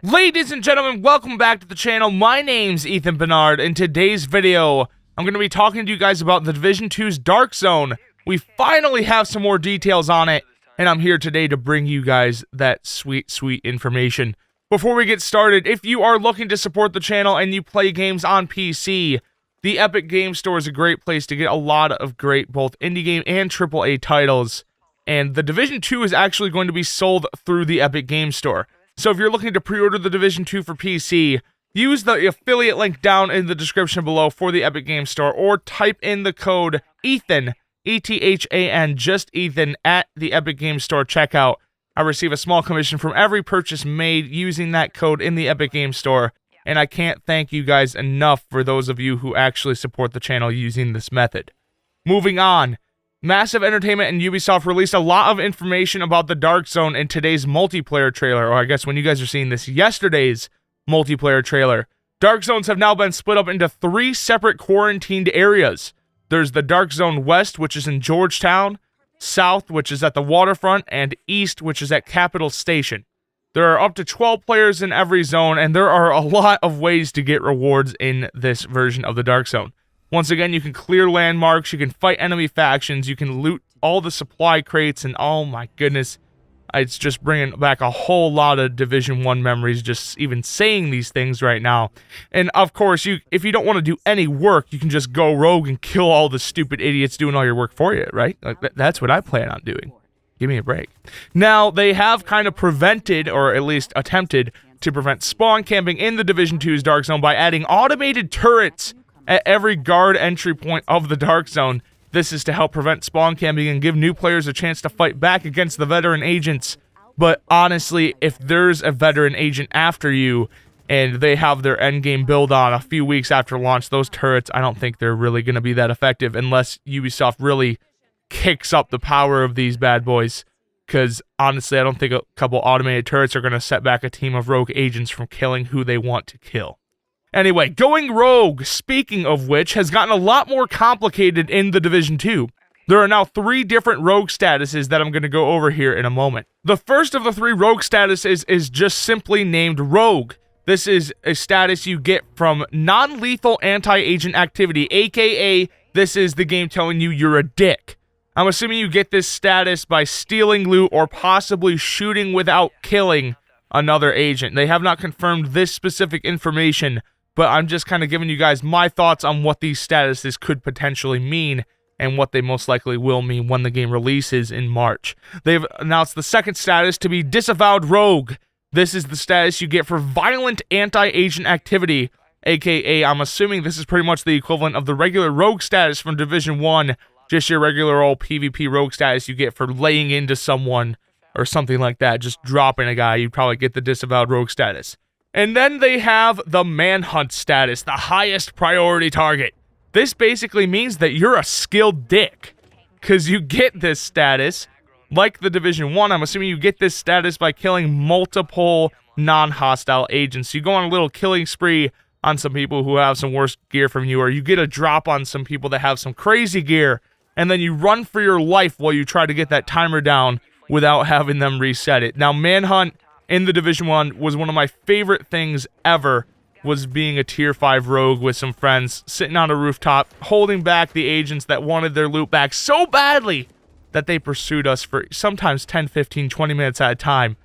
Ladies and gentlemen, welcome back to the channel. My name's Ethan Bernard. In today's video, I'm going to be talking to you guys about the Division 2's Dark Zone. We finally have some more details on it, and I'm here today to bring you guys that sweet, sweet information. Before we get started, if you are looking to support the channel and you play games on PC, the Epic Game Store is a great place to get a lot of great both indie game and AAA titles. And the Division 2 is actually going to be sold through the Epic Game Store. So if you're looking to pre-order the Division 2 for PC, use the affiliate link down in the description below for the Epic Game Store, or type in the code ETHAN, E-T-H-A-N, just Ethan, at the Epic Game Store checkout. I receive a small commission from every purchase made using that code in the Epic Game Store, and I can't thank you guys enough for those of you who actually support the channel using this method. Moving on. Massive Entertainment and Ubisoft released a lot of information about the Dark Zone in today's multiplayer trailer, or I guess when you guys are seeing this, yesterday's multiplayer trailer. Dark Zones have now been split up into 3 separate quarantined areas. There's the Dark Zone West, which is in Georgetown, South, which is at the waterfront, and East, which is at Capitol Station. There are up to 12 players in every zone, and there are a lot of ways to get rewards in this version of the Dark Zone. Once again, you can clear landmarks, you can fight enemy factions, you can loot all the supply crates, and oh my goodness, it's just bringing back a whole lot of Division 1 memories just even saying these things right now. And of course, if you don't want to do any work, you can just go rogue and kill all the stupid idiots doing all your work for you, right? Like, that's what I plan on doing. Give me a break. Now, they have kind of prevented, or at least attempted, to prevent spawn camping in the Division 2's Dark Zone by adding automated turrets at every guard entry point of the Dark Zone. This is to help prevent spawn camping and give new players a chance to fight back against the veteran agents. But honestly, if there's a veteran agent after you and they have their endgame build on a few weeks after launch, those turrets, I don't think they're really going to be that effective unless Ubisoft really kicks up the power of these bad boys. Because honestly, I don't think a couple automated turrets are going to set back a team of rogue agents from killing who they want to kill. Anyway, going rogue, speaking of which, has gotten a lot more complicated in the Division 2. There are now 3 different rogue statuses that I'm going to go over here in a moment. The first of the 3 rogue statuses is just simply named Rogue. This is a status you get from non-lethal anti-agent activity, aka this is the game telling you you're a dick. I'm assuming you get this status by stealing loot or possibly shooting without killing another agent. They have not confirmed this specific information, but I'm just kind of giving you guys my thoughts on what these statuses could potentially mean and what they most likely will mean when the game releases in March. They've announced the second status to be Disavowed Rogue. This is the status you get for violent anti-agent activity, aka I'm assuming this is pretty much the equivalent of the regular rogue status from Division 1, just your regular old PvP rogue status you get for laying into someone or something like that, just dropping a guy. You'd probably get the Disavowed Rogue status. And then they have the Manhunt status, the highest priority target. This basically means that you're a skilled dick, because you get this status, like the Division 1, I'm assuming you get this status by killing multiple non-hostile agents. You go on a little killing spree on some people who have some worse gear from you, or you get a drop on some people that have some crazy gear, and then you run for your life while you try to get that timer down without having them reset it. Now, Manhunt in the Division 1 was one of my favorite things ever, was being a Tier 5 rogue with some friends, sitting on a rooftop, holding back the agents that wanted their loot back so badly that they pursued us for sometimes 10, 15, 20 minutes at a time.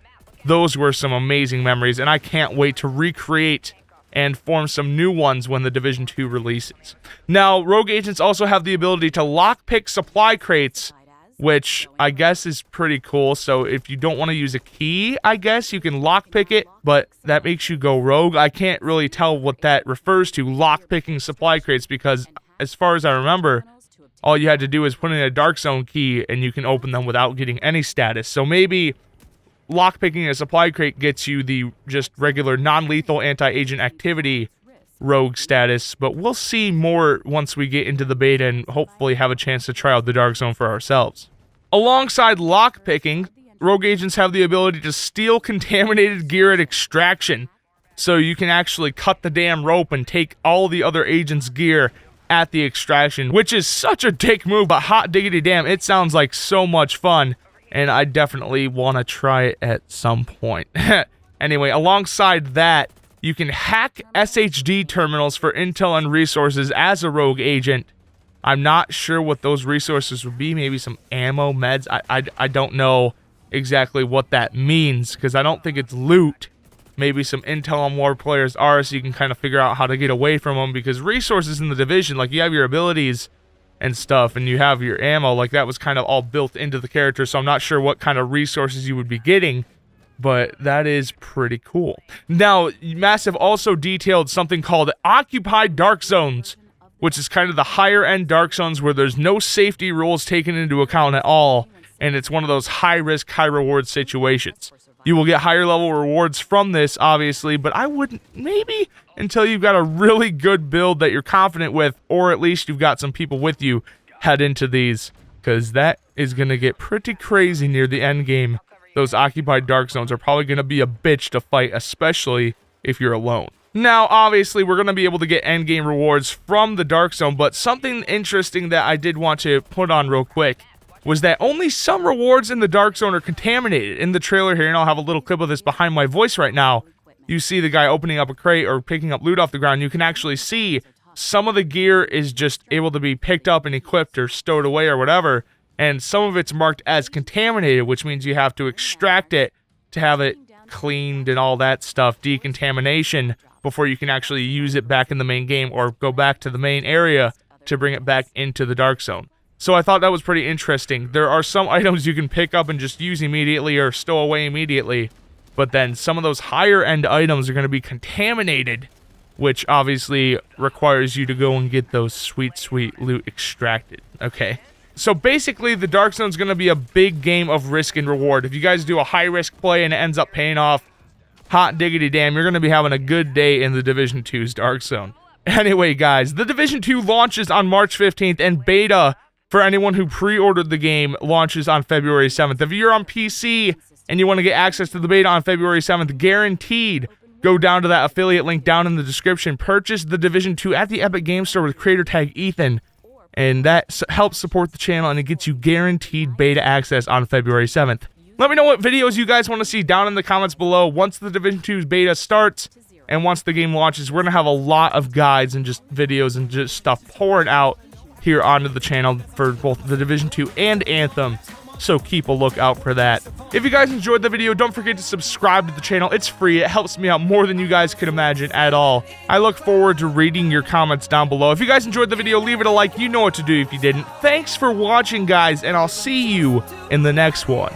Those were some amazing memories, and I can't wait to recreate and form some new ones when the Division 2 releases. Now, rogue agents also have the ability to lockpick supply crates, which I guess is pretty cool. So if you don't want to use a key, I guess you can lockpick it, but that makes you go rogue. I can't really tell what that refers to, lockpicking supply crates, because as far as I remember, all you had to do is put in a Dark Zone key and you can open them without getting any status. So maybe lockpicking a supply crate gets you the just regular non-lethal anti-agent activity rogue status, but we'll see more once we get into the beta and hopefully have a chance to try out the Dark Zone for ourselves. Alongside lockpicking, rogue agents have the ability to steal contaminated gear at extraction, so you can actually cut the damn rope and take all the other agents' gear at the extraction, which is such a dick move, but hot diggity damn, it sounds like so much fun, and I definitely want to try it at some point. Anyway, alongside that, you can hack SHD terminals for intel and resources as a rogue agent. I'm not sure what those resources would be. Maybe some ammo, meds. I don't know exactly what that means, because I don't think it's loot. Maybe some intel on where players are, so you can kind of figure out how to get away from them, because resources in the Division, like, you have your abilities and stuff, and you have your ammo, like, that was kind of all built into the character, so I'm not sure what kind of resources you would be getting, but that is pretty cool. Now, Massive also detailed something called Occupied Dark Zones, which is kind of the higher-end dark zones where there's no safety rules taken into account at all, and it's one of those high-risk, high-reward situations. You will get higher-level rewards from this, obviously, but I wouldn't, maybe, until you've got a really good build that you're confident with, or at least you've got some people with you, head into these, because that is going to get pretty crazy near the end game. Those occupied dark zones are probably going to be a bitch to fight, especially if you're alone. Now, obviously, we're going to be able to get endgame rewards from the dark zone, but something interesting that I did want to put on real quick was that only some rewards in the dark zone are contaminated. In the trailer here, and I'll have a little clip of this behind my voice right now, you see the guy opening up a crate or picking up loot off the ground. You can actually see some of the gear is just able to be picked up and equipped or stowed away or whatever, and some of it's marked as contaminated, which means you have to extract it to have it cleaned and all that stuff, decontamination, before you can actually use it back in the main game or go back to the main area to bring it back into the dark zone. So I thought that was pretty interesting. There are some items you can pick up and just use immediately or stow away immediately, but then some of those higher end items are going to be contaminated, which obviously requires you to go and get those sweet, sweet loot extracted. Okay. So basically, the dark zone is going to be a big game of risk and reward. If you guys do a high risk play and it ends up paying off, hot diggity damn, you're going to be having a good day in the Division 2's dark zone. Anyway, guys, the Division 2 launches on March 15th, and beta for anyone who pre-ordered the game launches on February 7th. If you're on PC and you want to get access to the beta on February 7th, guaranteed, go down to that affiliate link down in the description, purchase the Division 2 at the Epic Game Store with creator tag Ethan, and that helps support the channel, and it gets you guaranteed beta access on February 7th. Let me know what videos you guys want to see down in the comments below. Once the Division 2's beta starts, and once the game launches, we're going to have a lot of guides and just videos and just stuff pouring out here onto the channel for both the Division 2 and Anthem, so keep a lookout for that. If you guys enjoyed the video, don't forget to subscribe to the channel. It's free. It helps me out more than you guys could imagine at all. I look forward to reading your comments down below. If you guys enjoyed the video, leave it a like. You know what to do if you didn't. Thanks for watching, guys, and I'll see you in the next one.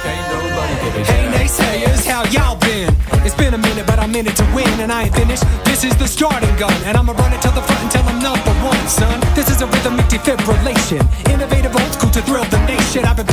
Hey naysayers, how y'all been? It's been a minute, but I'm in it to win, and I ain't finished. This is the starting gun, and I'ma run it to the front until I'm #1, son. This is a rhythmic defibrillation, innovative old school to thrill the nation. I've been